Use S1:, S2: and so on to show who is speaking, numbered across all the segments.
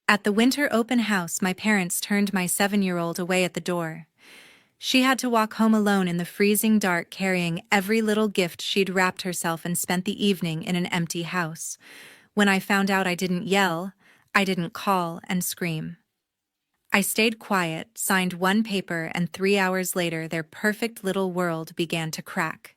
S1: At the winter open house, my parents turned my 7-year-old away at the door. She had to walk home alone in the freezing dark, carrying every little gift she'd wrapped herself, and spent the evening in an empty house. When I found out, I didn't yell, I didn't call and scream. I stayed quiet, signed one paper, and 3 hours later their perfect little world began to crack.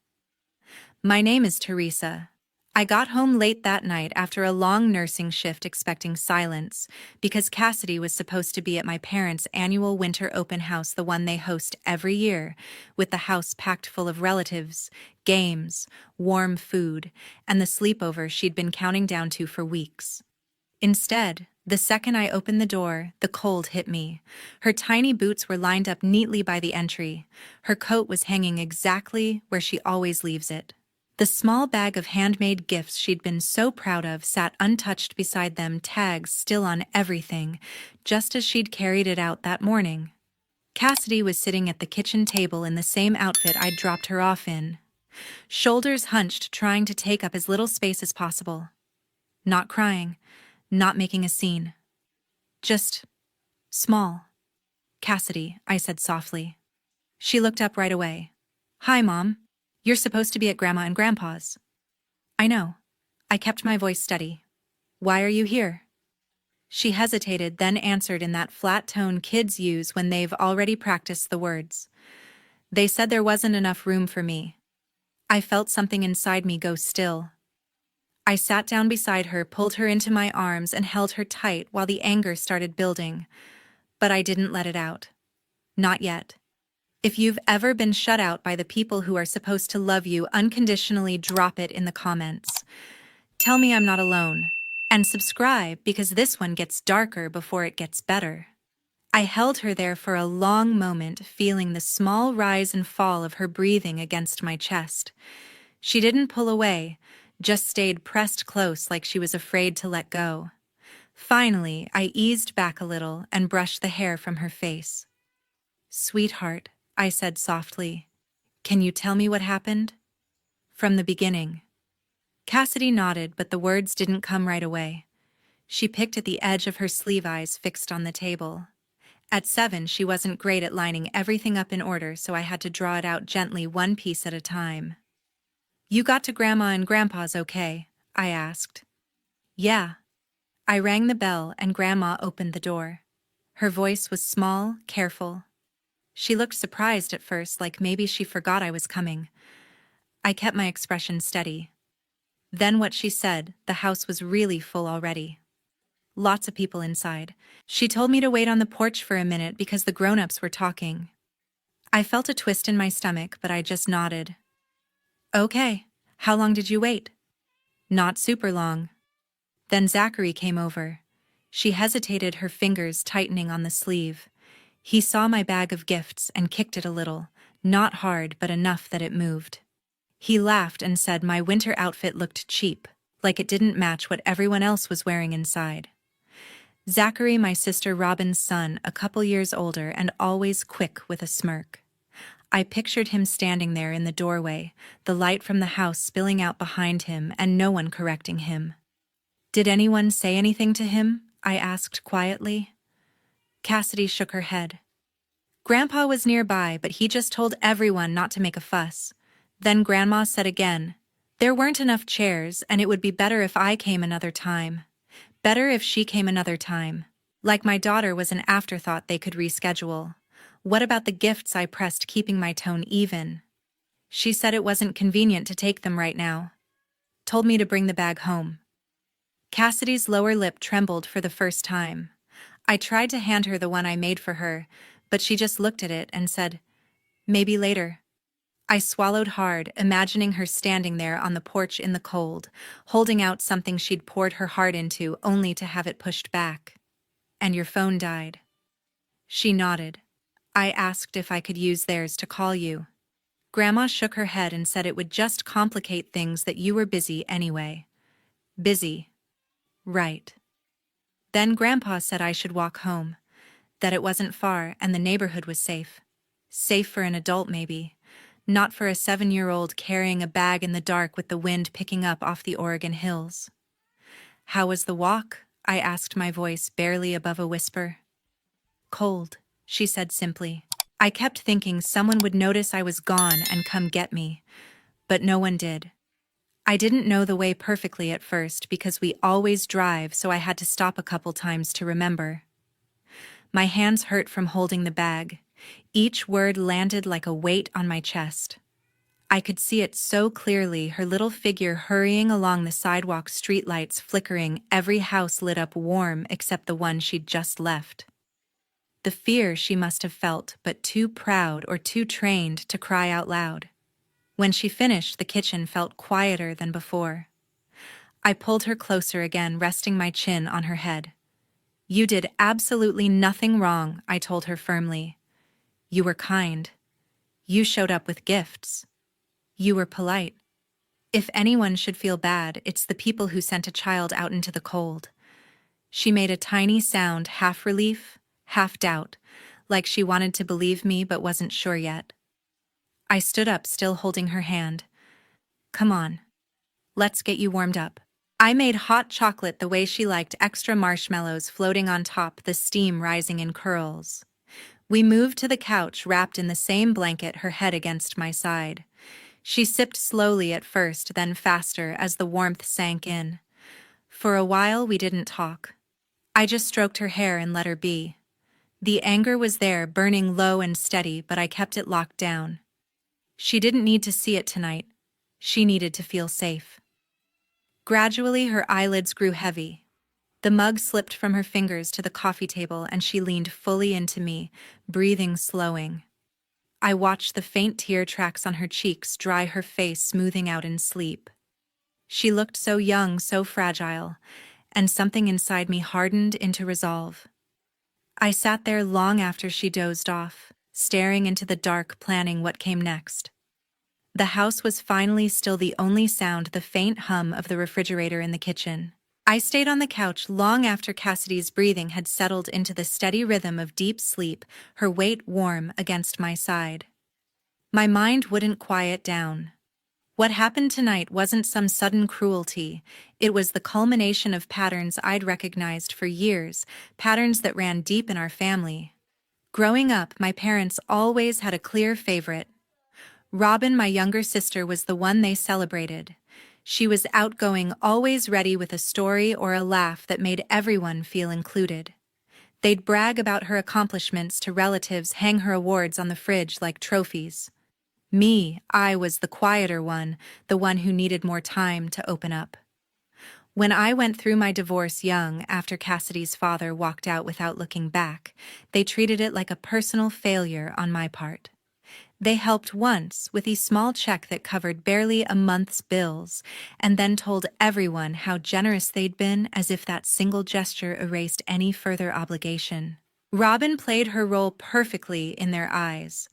S1: My name is Teresa. I got home late that night after a long nursing shift, expecting silence, because Cassidy was supposed to be at my parents' annual winter open house, the one they host every year, with the house packed full of relatives, games, warm food, and the sleepover she'd been counting down to for weeks. Instead, the second I opened the door, the cold hit me. Her tiny boots were lined up neatly by the entry. Her coat was hanging exactly where she always leaves it. The small bag of handmade gifts she'd been so proud of sat untouched beside them, tags still on everything, just as she'd carried it out that morning. Cassidy was sitting at the kitchen table in the same outfit I'd dropped her off in, shoulders hunched, trying to take up as little space as possible. Not crying, not making a scene. Just small. "Cassidy," I said softly. She looked up right away. "Hi, Mom. You're supposed to be at Grandma and Grandpa's." "I know." I kept my voice steady. "Why are you here?" She hesitated, then answered in that flat tone kids use when they've already practiced the words. "They said there wasn't enough room for me." I felt something inside me go still. I sat down beside her, pulled her into my arms, and held her tight while the anger started building. But I didn't let it out. Not yet. If you've ever been shut out by the people who are supposed to love you unconditionally, drop it in the comments. Tell me I'm not alone. And subscribe, because this one gets darker before it gets better. I held her there for a long moment, feeling the small rise and fall of her breathing against my chest. She didn't pull away, just stayed pressed close, like she was afraid to let go. Finally, I eased back a little and brushed the hair from her face. "Sweetheart," I said softly, "can you tell me what happened?" "From the beginning." Cassidy nodded, but the words didn't come right away. She picked at the edge of her sleeve, eyes fixed on the table. At 7, she wasn't great at lining everything up in order, so I had to draw it out gently, one piece at a time. "You got to Grandma and Grandpa's okay?" I asked. "Yeah." I rang the bell and Grandma opened the door. Her voice was small, careful. She looked surprised at first, like maybe she forgot I was coming. I kept my expression steady. Then what she said, the house was really full already. Lots of people inside. She told me to wait on the porch for a minute because the grown-ups were talking. I felt a twist in my stomach, but I just nodded. "Okay. How long did you wait?" "Not super long." Then Zachary came over. She hesitated, her fingers tightening on the sleeve. He saw my bag of gifts and kicked it a little, not hard but enough that it moved. He laughed and said my winter outfit looked cheap, like it didn't match what everyone else was wearing inside. Zachary, my sister Robyn's son, a couple years older and always quick with a smirk. I pictured him standing there in the doorway, the light from the house spilling out behind him and no one correcting him. "Did anyone say anything to him?" I asked quietly. Cassidy shook her head. "Grandpa was nearby, but he just told everyone not to make a fuss." Then Grandma said again, "There weren't enough chairs, and it would be better if I came another time. Better if she came another time. Like my daughter was an afterthought they could reschedule. What about the gifts?" I pressed, keeping my tone even. "She said it wasn't convenient to take them right now. Told me to bring the bag home." Cassidy's lower lip trembled for the first time. I tried to hand her the one I made for her, but she just looked at it and said, "Maybe later." I swallowed hard, imagining her standing there on the porch in the cold, holding out something she'd poured her heart into, only to have it pushed back. "And your phone died." She nodded. I asked if I could use theirs to call you. Grandma shook her head and said it would just complicate things, that you were busy anyway. Busy. Right. Then Grandpa said I should walk home, that it wasn't far and the neighborhood was safe. Safe for an adult, maybe. Not for a 7-year-old carrying a bag in the dark with the wind picking up off the Oregon hills. "How was the walk?" I asked, my voice barely above a whisper. Cold, she said simply. I kept thinking someone would notice I was gone and come get me, but no one did. I didn't know the way perfectly at first because we always drive, so I had to stop a couple times to remember. My hands hurt from holding the bag. Each word landed like a weight on my chest. I could see it so clearly, her little figure hurrying along the sidewalk, streetlights flickering, every house lit up warm except the one she'd just left. The fear she must have felt, but too proud or too trained to cry out loud. When she finished, the kitchen felt quieter than before. I pulled her closer again, resting my chin on her head. You did absolutely nothing wrong, I told her firmly. You were kind. You showed up with gifts. You were polite. If anyone should feel bad, it's the people who sent a child out into the cold. She made a tiny sound, half relief, half doubt, like she wanted to believe me but wasn't sure yet. I stood up, still holding her hand. Come on. Let's get you warmed up. I made hot chocolate the way she liked, extra marshmallows floating on top, the steam rising in curls. We moved to the couch, wrapped in the same blanket, her head against my side. She sipped slowly at first, then faster as the warmth sank in. For a while we didn't talk. I just stroked her hair and let her be. The anger was there, burning low and steady, but I kept it locked down. She didn't need to see it tonight. She needed to feel safe. Gradually, her eyelids grew heavy. The mug slipped from her fingers to the coffee table and she leaned fully into me, breathing slowing. I watched the faint tear tracks on her cheeks dry her face, smoothing out in sleep. She looked so young, so fragile, and something inside me hardened into resolve. I sat there long after she dozed off, staring into the dark, planning what came next. The house was finally still, the only sound the faint hum of the refrigerator in the kitchen. I stayed on the couch long after Cassidy's breathing had settled into the steady rhythm of deep sleep, her weight warm against my side. My mind wouldn't quiet down. What happened tonight wasn't some sudden cruelty. It was the culmination of patterns I'd recognized for years, patterns that ran deep in our family. Growing up, my parents always had a clear favorite. Robyn, my younger sister, was the one they celebrated. She was outgoing, always ready with a story or a laugh that made everyone feel included. They'd brag about her accomplishments to relatives, hang her awards on the fridge like trophies. Me, I was the quieter one, the one who needed more time to open up. When I went through my divorce young, after Cassidy's father walked out without looking back, they treated it like a personal failure on my part. They helped once with a small check that covered barely a month's bills, and then told everyone how generous they'd been, as if that single gesture erased any further obligation. Robyn played her role perfectly in their eyes.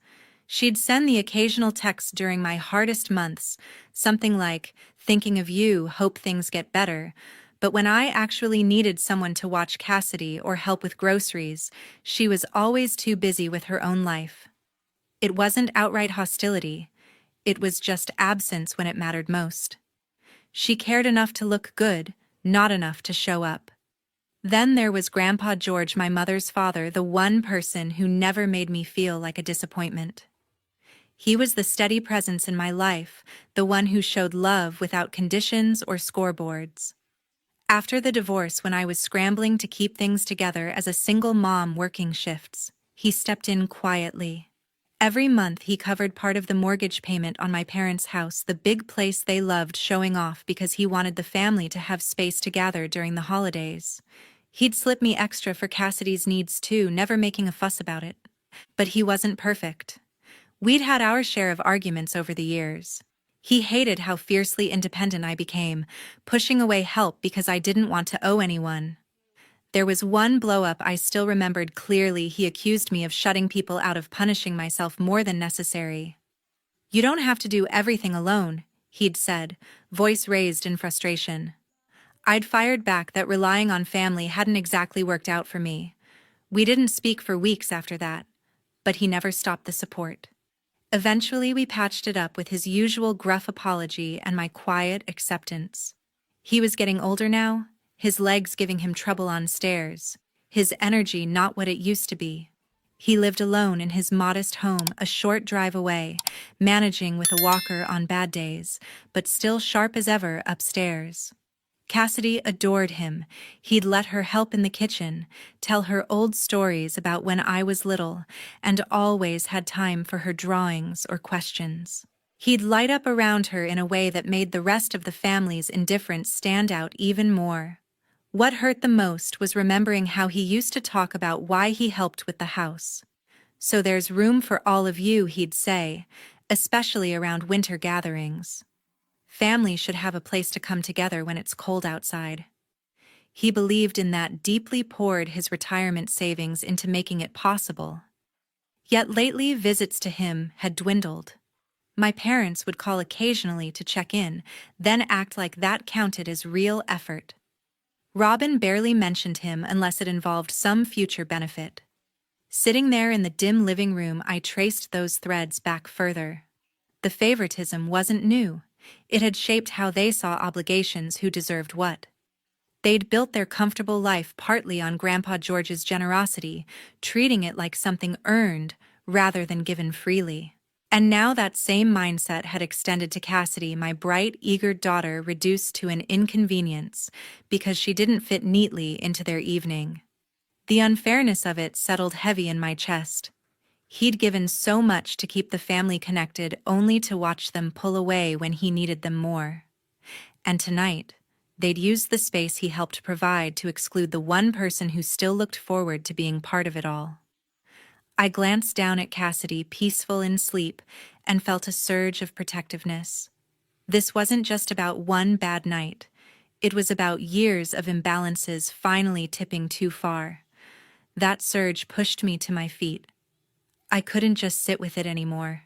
S1: She'd send the occasional text during my hardest months, something like, "Thinking of you, hope things get better." But when I actually needed someone to watch Cassidy or help with groceries, she was always too busy with her own life. It wasn't outright hostility. It was just absence when it mattered most. She cared enough to look good, not enough to show up. Then there was Grandpa George, my mother's father, the one person who never made me feel like a disappointment. He was the steady presence in my life, the one who showed love without conditions or scoreboards. After the divorce, when I was scrambling to keep things together as a single mom working shifts, he stepped in quietly. Every month he covered part of the mortgage payment on my parents' house, the big place they loved, showing off because he wanted the family to have space to gather during the holidays. He'd slip me extra for Cassidy's needs too, never making a fuss about it. But he wasn't perfect. We'd had our share of arguments over the years. He hated how fiercely independent I became, pushing away help because I didn't want to owe anyone. There was one blow-up I still remembered clearly. He accused me of shutting people out, of punishing myself more than necessary. "You don't have to do everything alone," he'd said, voice raised in frustration. I'd fired back that relying on family hadn't exactly worked out for me. We didn't speak for weeks after that, but he never stopped the support. Eventually we patched it up with his usual gruff apology and my quiet acceptance. He was getting older now, his legs giving him trouble on stairs, his energy not what it used to be. He lived alone in his modest home a short drive away, managing with a walker on bad days, but still sharp as ever upstairs. Cassidy adored him. He'd let her help in the kitchen, tell her old stories about when I was little, and always had time for her drawings or questions. He'd light up around her in a way that made the rest of the family's indifference stand out even more. What hurt the most was remembering how he used to talk about why he helped with the house. "So there's room for all of you," he'd say, especially around winter gatherings. Family should have a place to come together when it's cold outside. He believed in that, deeply poured his retirement savings into making it possible. Yet lately visits to him had dwindled. My parents would call occasionally to check in, then act like that counted as real effort. Robyn barely mentioned him unless it involved some future benefit. Sitting there in the dim living room, I traced those threads back further. The favoritism wasn't new. It had shaped how they saw obligations, who deserved what. They'd built their comfortable life partly on Grandpa George's generosity, treating it like something earned rather than given freely. And now that same mindset had extended to Cassidy, my bright, eager daughter, reduced to an inconvenience because she didn't fit neatly into their evening. The unfairness of it settled heavy in my chest. He'd given so much to keep the family connected, only to watch them pull away when he needed them more. And tonight, they'd used the space he helped provide to exclude the one person who still looked forward to being part of it all. I glanced down at Cassidy, peaceful in sleep, and felt a surge of protectiveness. This wasn't just about one bad night. It was about years of imbalances finally tipping too far. That surge pushed me to my feet. I couldn't just sit with it anymore.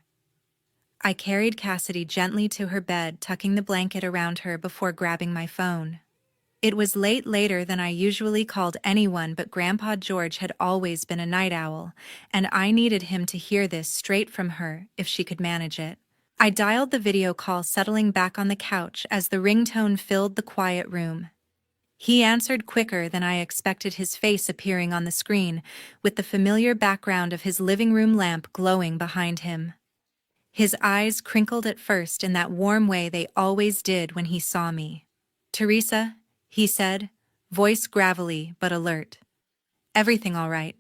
S1: I carried Cassidy gently to her bed, tucking the blanket around her before grabbing my phone. It was later than I usually called anyone, but Grandpa George had always been a night owl, and I needed him to hear this straight from her if she could manage it. I dialed the video call, settling back on the couch as the ringtone filled the quiet room. He answered quicker than I expected, his face appearing on the screen, with the familiar background of his living room lamp glowing behind him. His eyes crinkled at first in that warm way they always did when he saw me. "Teresa," he said, voice gravelly but alert. "Everything all right?"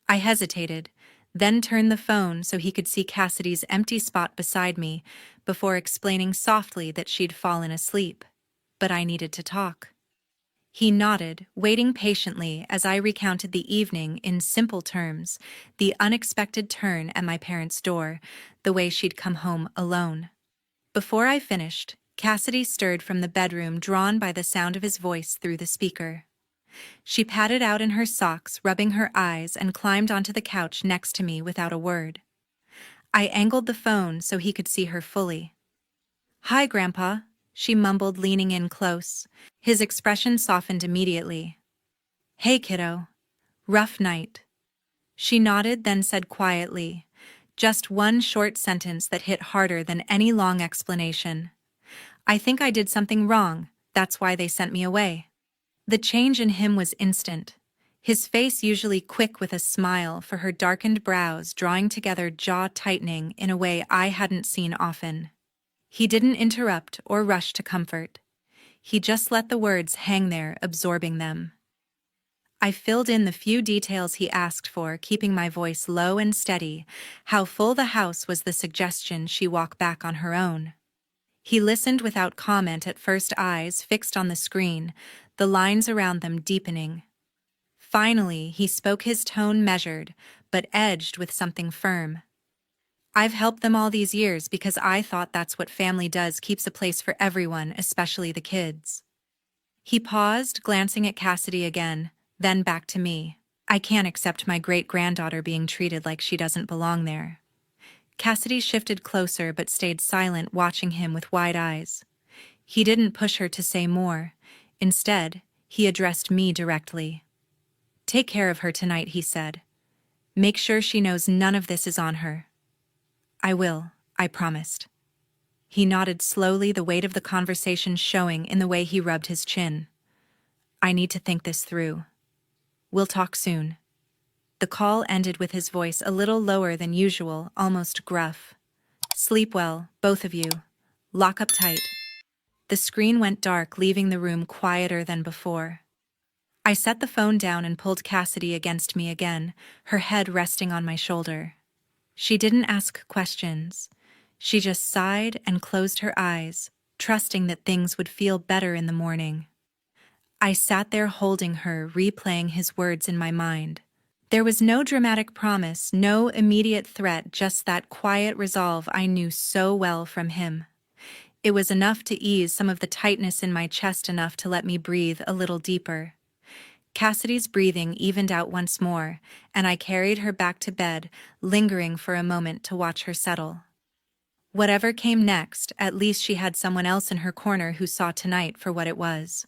S1: I hesitated, then turned the phone so he could see Cassidy's empty spot beside me before explaining softly that she'd fallen asleep. But I needed to talk. He nodded, waiting patiently as I recounted the evening in simple terms, the unexpected turn at my parents' door, the way she'd come home alone. Before I finished, Cassidy stirred from the bedroom, drawn by the sound of his voice through the speaker. She padded out in her socks, rubbing her eyes, and climbed onto the couch next to me without a word. I angled the phone so he could see her fully. "Hi, Grandpa," she mumbled, leaning in close. His expression softened immediately. "Hey, kiddo. Rough night." She nodded, then said quietly, just one short sentence that hit harder than any long explanation. "I think I did something wrong. That's why they sent me away." The change in him was instant. His face, usually quick with a smile, for her darkened brows drawing together, jaw tightening in a way I hadn't seen often. He didn't interrupt or rush to comfort. He just let the words hang there, absorbing them. I filled in the few details he asked for, keeping my voice low and steady. How full the house was the suggestion she walk back on her own. He listened without comment at first, eyes fixed on the screen, the lines around them deepening. Finally, he spoke, his tone measured, but edged with something firm. "I've helped them all these years because I thought that's what family does, keeps a place for everyone, especially the kids." He paused, glancing at Cassidy again, then back to me. "I can't accept my great-granddaughter being treated like she doesn't belong there." Cassidy shifted closer but stayed silent, watching him with wide eyes. He didn't push her to say more. Instead, he addressed me directly. "Take care of her tonight," he said. "Make sure she knows none of this is on her." "I will," I promised. He nodded slowly, the weight of the conversation showing in the way he rubbed his chin. I need to think this through. We'll talk soon. The call ended with his voice a little lower than usual, almost gruff. Sleep well, both of you. Lock up tight. The screen went dark, leaving the room quieter than before. I set the phone down and pulled Cassidy against me again, her head resting on my shoulder. She didn't ask questions. She just sighed and closed her eyes, trusting that things would feel better in the morning. I sat there holding her, replaying his words in my mind. There was no dramatic promise, no immediate threat, just that quiet resolve I knew so well from him. It was enough to ease some of the tightness in my chest, enough to let me breathe a little deeper. Cassidy's breathing evened out once more, and I carried her back to bed, lingering for a moment to watch her settle. Whatever came next, at least she had someone else in her corner who saw tonight for what it was.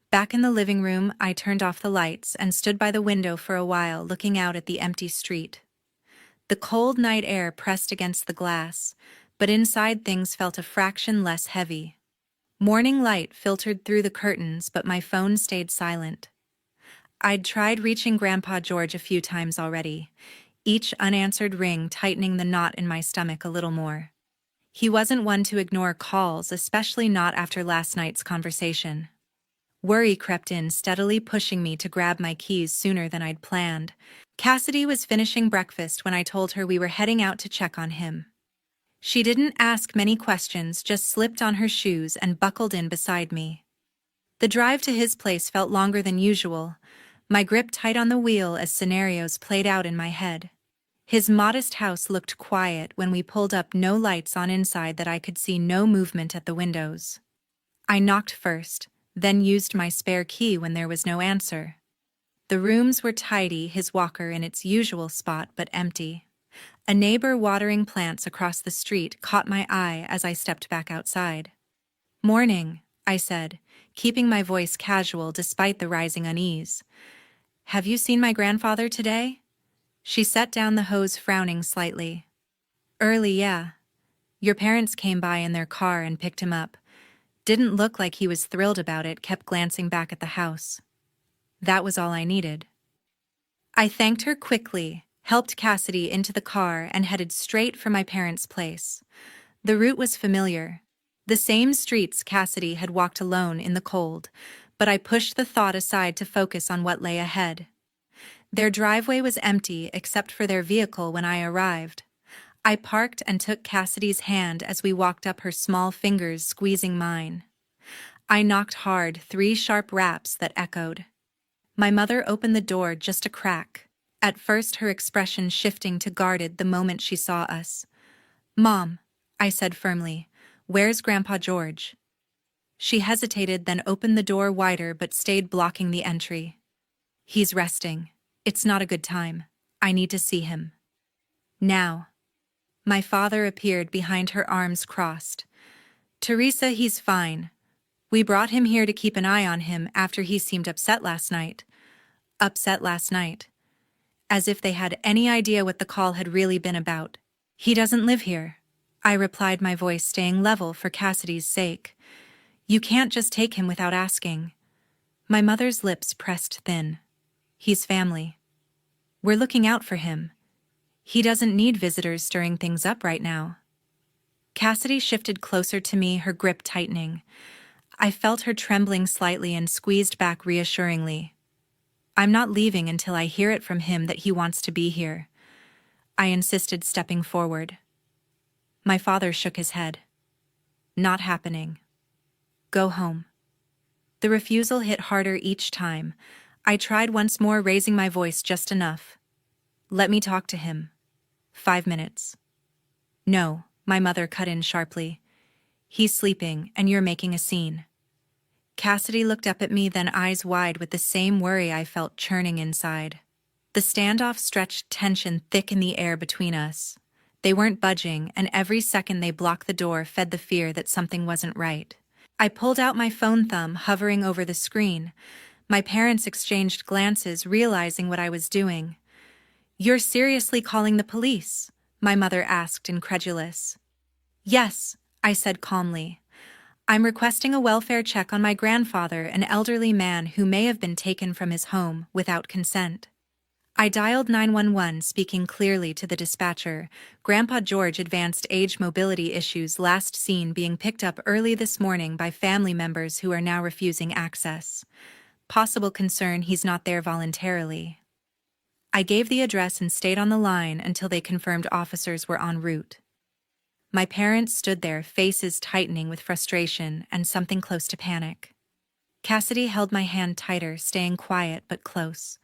S1: Back in the living room, I turned off the lights and stood by the window for a while, looking out at the empty street. The cold night air pressed against the glass, but inside things felt a fraction less heavy. Morning light filtered through the curtains, but my phone stayed silent. I'd tried reaching Grandpa George a few times already, each unanswered ring tightening the knot in my stomach a little more. He wasn't one to ignore calls, especially not after last night's conversation. Worry crept in, steadily pushing me to grab my keys sooner than I'd planned. Cassidy was finishing breakfast when I told her we were heading out to check on him. She didn't ask many questions, just slipped on her shoes and buckled in beside me. The drive to his place felt longer than usual, my grip tight on the wheel as scenarios played out in my head. His modest house looked quiet when we pulled up, no lights on inside that I could see, no movement at the windows. I knocked first, then used my spare key when there was no answer. The rooms were tidy, his walker in its usual spot but empty. A neighbor watering plants across the street caught my eye as I stepped back outside. "Morning," I said, keeping my voice casual despite the rising unease. "Have you seen my grandfather today?" She set down the hose, frowning slightly. "Early, yeah. Your parents came by in their car and picked him up. Didn't look like he was thrilled about it, kept glancing back at the house. That was all I needed." I thanked her quickly, helped Cassidy into the car, and headed straight for my parents' place. The route was familiar. The same streets Cassidy had walked alone in the cold, but I pushed the thought aside to focus on what lay ahead. Their driveway was empty except for their vehicle when I arrived. I parked and took Cassidy's hand as we walked up, her small fingers squeezing mine. I knocked hard, 3 sharp raps that echoed. My mother opened the door just a crack, at first her expression shifting to guarded the moment she saw us. "Mom," I said firmly, "where's Grandpa George?" She hesitated, then opened the door wider but stayed blocking the entry. "He's resting. It's not a good time. I need to see him. Now." My father appeared behind her, arms crossed. "Teresa, he's fine. We brought him here to keep an eye on him after he seemed upset last night." Upset last night. As if they had any idea what the call had really been about. "He doesn't live here," I replied, my voice staying level for Cassidy's sake. "You can't just take him without asking." My mother's lips pressed thin. "He's family. We're looking out for him. He doesn't need visitors stirring things up right now." Cassidy shifted closer to me, her grip tightening. I felt her trembling slightly and squeezed back reassuringly. "I'm not leaving until I hear it from him that he wants to be here," I insisted, stepping forward. My father shook his head. "Not happening. Go home." The refusal hit harder each time. I tried once more, raising my voice just enough. "Let me talk to him. 5 minutes." "No," my mother cut in sharply. "He's sleeping, and you're making a scene." Cassidy looked up at me, then eyes wide with the same worry I felt churning inside. The standoff stretched, tension thick in the air between us. They weren't budging, and every second they blocked the door fed the fear that something wasn't right. I pulled out my phone, thumb hovering over the screen. My parents exchanged glances, realizing what I was doing. "You're seriously calling the police?" my mother asked, incredulous. "Yes," I said calmly. I'm requesting a welfare check on my grandfather, an elderly man who may have been taken from his home without consent. I dialed 911, speaking clearly to the dispatcher. Grandpa George advanced age mobility issues, last seen being picked up early this morning by family members who are now refusing access. Possible concern he's not there voluntarily. I gave the address and stayed on the line until they confirmed officers were en route. My parents stood there, faces tightening with frustration and something close to panic. Cassidy held my hand tighter, staying quiet but close.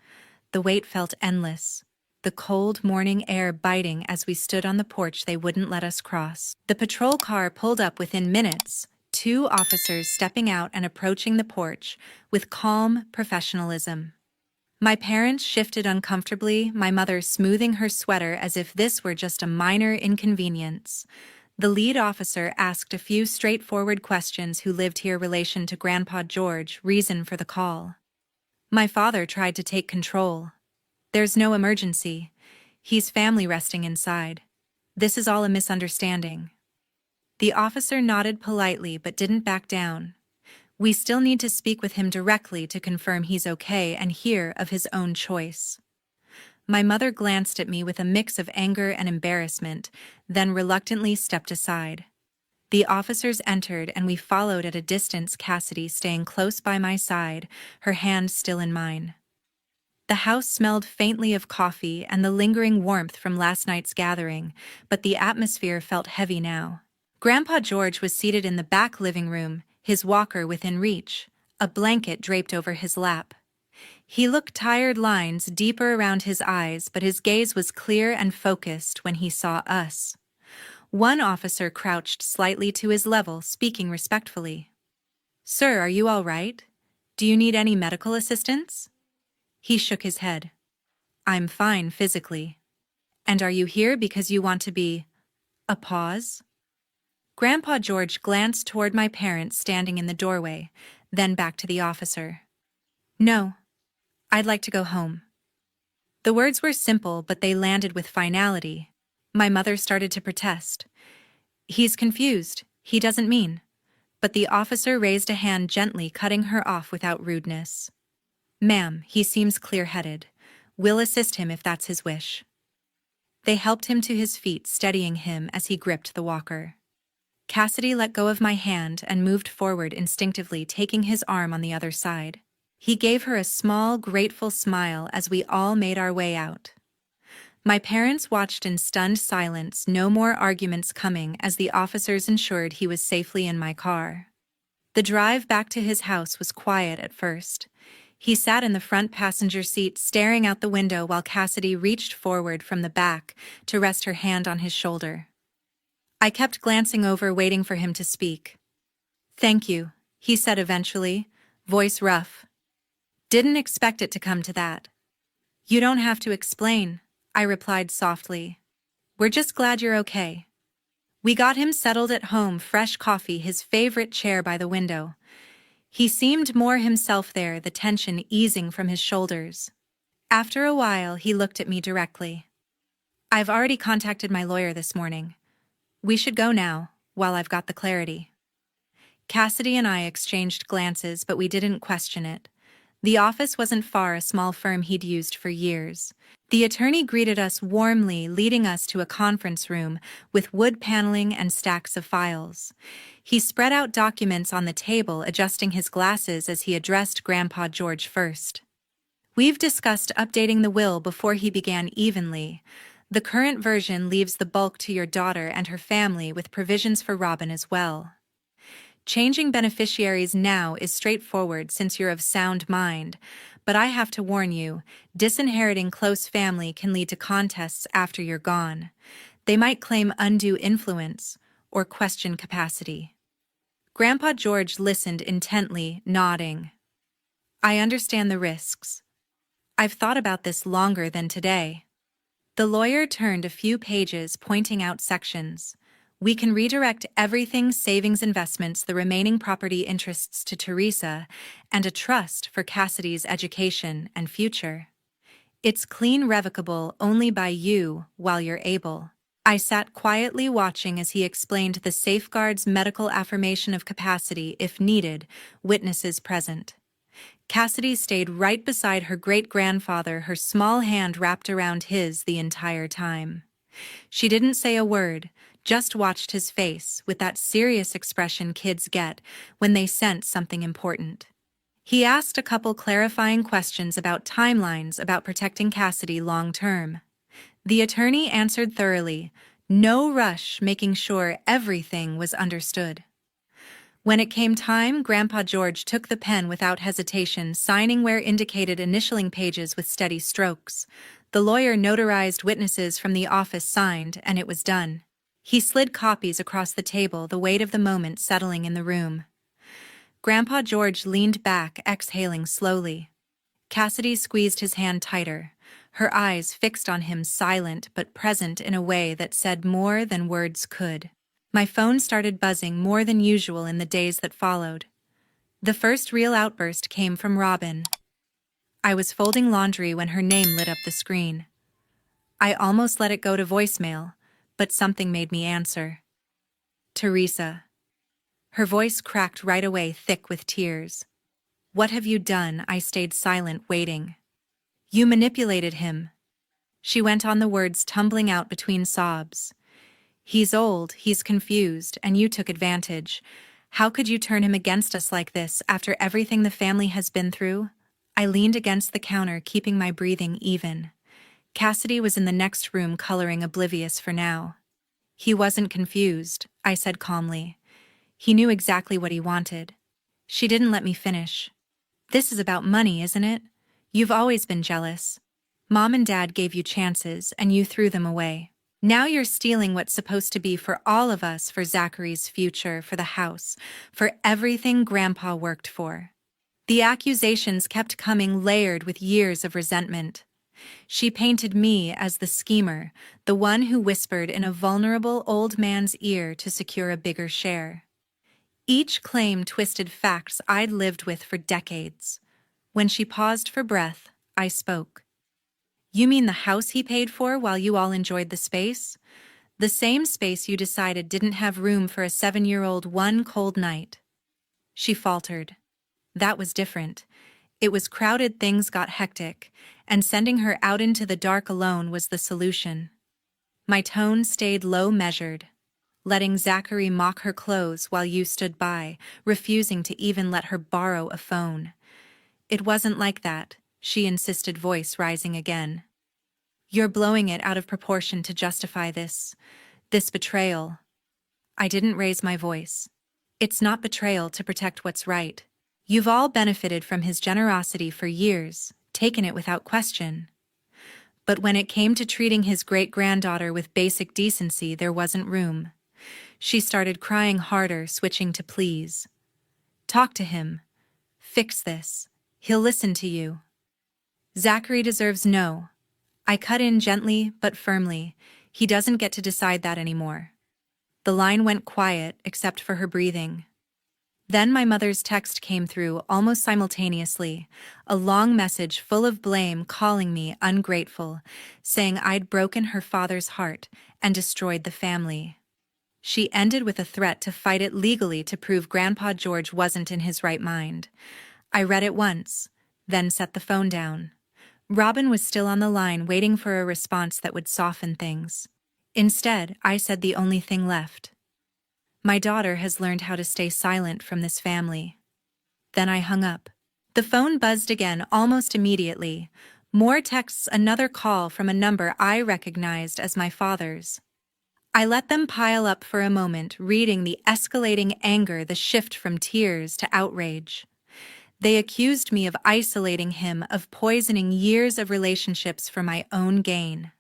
S1: The wait felt endless, the cold morning air biting as we stood on the porch they wouldn't let us cross. The patrol car pulled up within minutes, 2 officers stepping out and approaching the porch with calm professionalism. My parents shifted uncomfortably, my mother smoothing her sweater as if this were just a minor inconvenience. The lead officer asked a few straightforward questions: who lived here, relation to Grandpa George, reason for the call. My father tried to take control. There's no emergency. He's family resting inside. This is all a misunderstanding. The officer nodded politely but didn't back down. We still need to speak with him directly to confirm he's okay and hear of his own choice. My mother glanced at me with a mix of anger and embarrassment, then reluctantly stepped aside. The officers entered and we followed at a distance, Cassidy staying close by my side, her hand still in mine. The house smelled faintly of coffee and the lingering warmth from last night's gathering, but the atmosphere felt heavy now. Grandpa George was seated in the back living room, his walker within reach, a blanket draped over his lap. He looked tired, lines deeper around his eyes, but his gaze was clear and focused when he saw us. One officer crouched slightly to his level, speaking respectfully. "Sir, are you all right? Do you need any medical assistance?" He shook his head. "I'm fine physically." "And are you here because you want to be—" A pause. Grandpa George glanced toward my parents standing in the doorway, then back to the officer. "No. I'd like to go home." The words were simple, but they landed with finality. My mother started to protest. "He's confused. He doesn't mean." But the officer raised a hand, gently cutting her off without rudeness. "Ma'am, he seems clear-headed. We'll assist him if that's his wish." They helped him to his feet, steadying him as he gripped the walker. Cassidy let go of my hand and moved forward instinctively, taking his arm on the other side. He gave her a small, grateful smile as we all made our way out. My parents watched in stunned silence, no more arguments coming as the officers ensured he was safely in my car. The drive back to his house was quiet at first. He sat in the front passenger seat, staring out the window while Cassidy reached forward from the back to rest her hand on his shoulder. I kept glancing over, waiting for him to speak. "Thank you," he said eventually, voice rough. "Didn't expect it to come to that." "You don't have to explain," I replied softly. "We're just glad you're okay." We got him settled at home, fresh coffee, his favorite chair by the window. He seemed more himself there, the tension easing from his shoulders. After a while, he looked at me directly. "I've already contacted my lawyer this morning. We should go now, while I've got the clarity." Cassidy and I exchanged glances, but we didn't question it. The office wasn't far, a small firm he'd used for years. The attorney greeted us warmly, leading us to a conference room with wood paneling and stacks of files. He spread out documents on the table, adjusting his glasses as he addressed Grandpa George first. "We've discussed updating the will," before he began evenly. "The current version leaves the bulk to your daughter and her family, with provisions for Robyn as well. Changing beneficiaries now is straightforward since you're of sound mind, but I have to warn you, disinheriting close family can lead to contests after you're gone. They might claim undue influence or question capacity." Grandpa George listened intently, nodding. "I understand the risks. I've thought about this longer than today." The lawyer turned a few pages, pointing out sections. "We can redirect everything: savings, investments, the remaining property interests to Teresa, and a trust for Cassidy's education and future. It's clean, revocable only by you while you're able." I sat quietly watching as he explained the safeguards medical affirmation of capacity if needed, witnesses present. Cassidy stayed right beside her great-grandfather, her small hand wrapped around his the entire time. She didn't say a word, just watched his face with that serious expression kids get when they sense something important. He asked a couple clarifying questions about timelines about protecting Cassidy long-term. The attorney answered thoroughly, no rush, making sure everything was understood. When it came time, Grandpa George took the pen without hesitation, signing where indicated, initialing pages with steady strokes. The lawyer notarized, witnesses from the office signed, and it was done. He slid copies across the table, the weight of the moment settling in the room. Grandpa George leaned back, exhaling slowly. Cassidy squeezed his hand tighter, her eyes fixed on him, silent but present in a way that said more than words could. My phone started buzzing more than usual in the days that followed. The first real outburst came from Robyn. I was folding laundry when her name lit up the screen. I almost let it go to voicemail, but something made me answer. Teresa. Her voice cracked right away, thick with tears. What have you done? I stayed silent, waiting. You manipulated him. She went on, the words tumbling out between sobs. He's old, he's confused, and you took advantage. How could you turn him against us like this after everything the family has been through? I leaned against the counter, keeping my breathing even. Cassidy was in the next room, coloring, oblivious for now. He wasn't confused, I said calmly. He knew exactly what he wanted. She didn't let me finish. This is about money, isn't it? You've always been jealous. Mom and Dad gave you chances, and you threw them away. Now you're stealing what's supposed to be for all of us, for Zachary's future, for the house, for everything Grandpa worked for. The accusations kept coming, layered with years of resentment. She painted me as the schemer, the one who whispered in a vulnerable old man's ear to secure a bigger share. Each claim twisted facts I'd lived with for decades. When she paused for breath, I spoke. You mean the house he paid for while you all enjoyed the space? The same space you decided didn't have room for a 7-year-old one cold night. She faltered. That was different. It was crowded, things got hectic, and sending her out into the dark alone was the solution. My tone stayed low, measured. Letting Zachary mock her clothes while you stood by, refusing to even let her borrow a phone. It wasn't like that, she insisted, voice rising again. You're blowing it out of proportion to justify this betrayal. I didn't raise my voice. It's not betrayal to protect what's right. You've all benefited from his generosity for years, taken it without question. But when it came to treating his great-granddaughter with basic decency, there wasn't room. She started crying harder, switching to please. Talk to him. Fix this. He'll listen to you. Zachary deserves no. I cut in gently but firmly. He doesn't get to decide that anymore. The line went quiet except for her breathing. Then my mother's text came through almost simultaneously, a long message full of blame, calling me ungrateful, saying I'd broken her father's heart and destroyed the family. She ended with a threat to fight it legally to prove Grandpa George wasn't in his right mind. I read it once, then set the phone down. Robyn was still on the line, waiting for a response that would soften things. Instead, I said the only thing left. My daughter has learned how to stay silent from this family. Then I hung up. The phone buzzed again almost immediately. More texts, another call from a number I recognized as my father's. I let them pile up for a moment, reading the escalating anger, the shift from tears to outrage. They accused me of isolating him, of poisoning years of relationships for my own gain.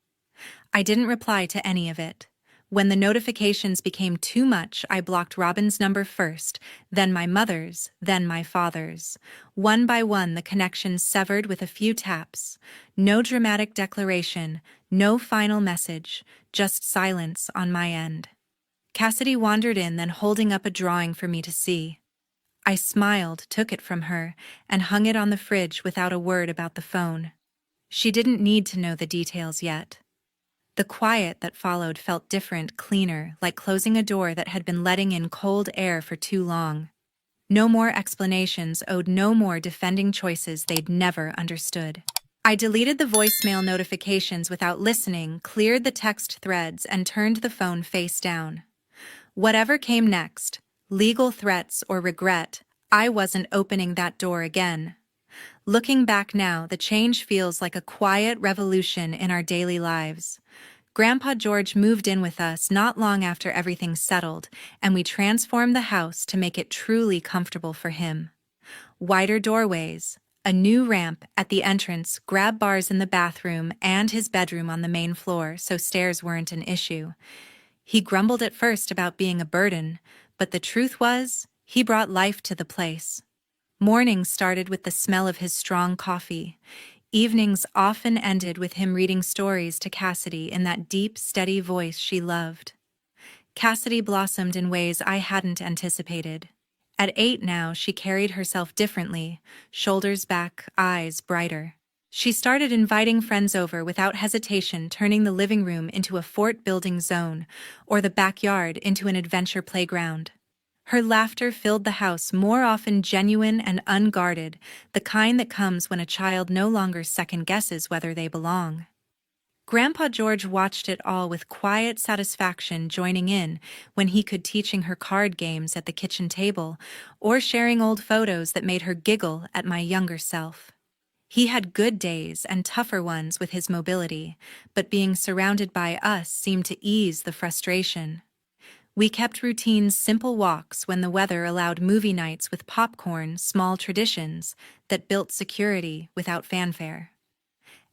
S1: I didn't reply to any of it. When the notifications became too much, I blocked Robyn's number first, then my mother's, then my father's. One by one, the connections severed with a few taps. No dramatic declaration, no final message, just silence on my end. Cassidy wandered in, then holding up a drawing for me to see. I smiled, took it from her, and hung it on the fridge without a word about the phone. She didn't need to know the details yet. The quiet that followed felt different, cleaner, like closing a door that had been letting in cold air for too long. No more explanations, owed no more defending choices they'd never understood. I deleted the voicemail notifications without listening, cleared the text threads, and turned the phone face down. Whatever came next, legal threats or regret, I wasn't opening that door again. Looking back now, the change feels like a quiet revolution in our daily lives. Grandpa George moved in with us not long after everything settled, and we transformed the house to make it truly comfortable for him. Wider doorways, a new ramp at the entrance, grab bars in the bathroom, and his bedroom on the main floor, so stairs weren't an issue. He grumbled at first about being a burden, but the truth was, he brought life to the place. Mornings started with the smell of his strong coffee. Evenings often ended with him reading stories to Cassidy in that deep, steady voice she loved. Cassidy blossomed in ways I hadn't anticipated. At 8 now, she carried herself differently, shoulders back, eyes brighter. She started inviting friends over without hesitation, turning the living room into a fort-building zone, or the backyard into an adventure playground. Her laughter filled the house, more often genuine and unguarded, the kind that comes when a child no longer second-guesses whether they belong. Grandpa George watched it all with quiet satisfaction, joining in when he could, teaching her card games at the kitchen table, or sharing old photos that made her giggle at my younger self. He had good days and tougher ones with his mobility, but being surrounded by us seemed to ease the frustration. We kept routines, simple walks when the weather allowed, movie nights with popcorn, small traditions that built security without fanfare.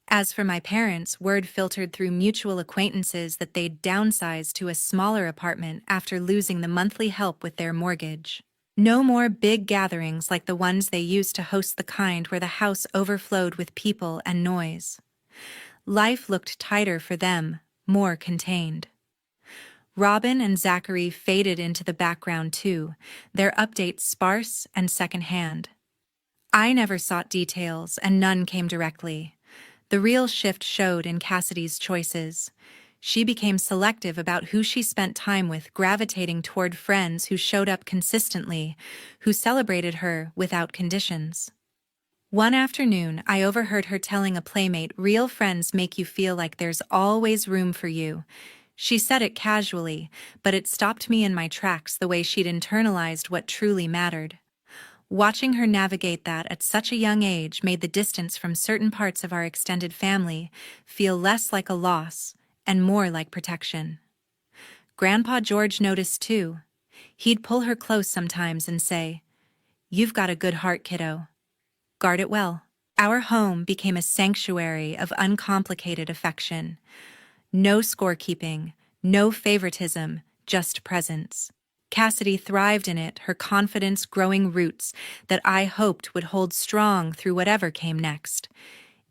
S1: As for my parents, word filtered through mutual acquaintances that they'd downsized to a smaller apartment after losing the monthly help with their mortgage. No more big gatherings like the ones they used to host, the kind where the house overflowed with people and noise. Life looked tighter for them, more contained. Robyn and Zachary faded into the background too, their updates sparse and secondhand. I never sought details, and none came directly. The real shift showed in Cassidy's choices. She became selective about who she spent time with, gravitating toward friends who showed up consistently, who celebrated her without conditions. One afternoon, I overheard her telling a playmate, "Real friends make you feel like there's always room for you." She said it casually, but it stopped me in my tracks, the way she'd internalized what truly mattered. Watching her navigate that at such a young age made the distance from certain parts of our extended family feel less like a loss and more like protection. Grandpa George noticed too. He'd pull her close sometimes and say, "You've got a good heart, kiddo. Guard it well." Our home became a sanctuary of uncomplicated affection. No scorekeeping, no favoritism, just presence. Cassidy thrived in it, her confidence growing roots that I hoped would hold strong through whatever came next.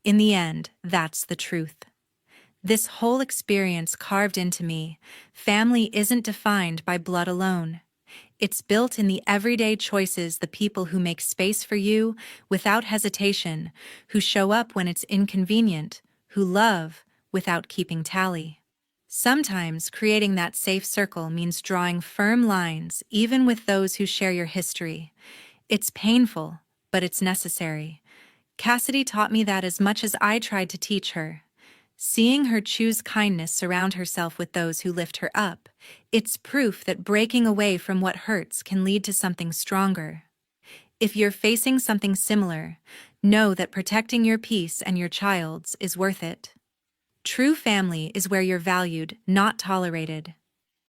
S1: In the end, that's the truth. This whole experience carved into me. Family isn't defined by blood alone. It's built in the everyday choices, the people who make space for you without hesitation, who show up when it's inconvenient, who love without keeping tally. Sometimes creating that safe circle means drawing firm lines, even with those who share your history. It's painful, but it's necessary. Cassidy taught me that as much as I tried to teach her. Seeing her choose kindness, surround herself with those who lift her up, it's proof that breaking away from what hurts can lead to something stronger. If you're facing something similar, know that protecting your peace and your child's is worth it. True family is where you're valued, not tolerated.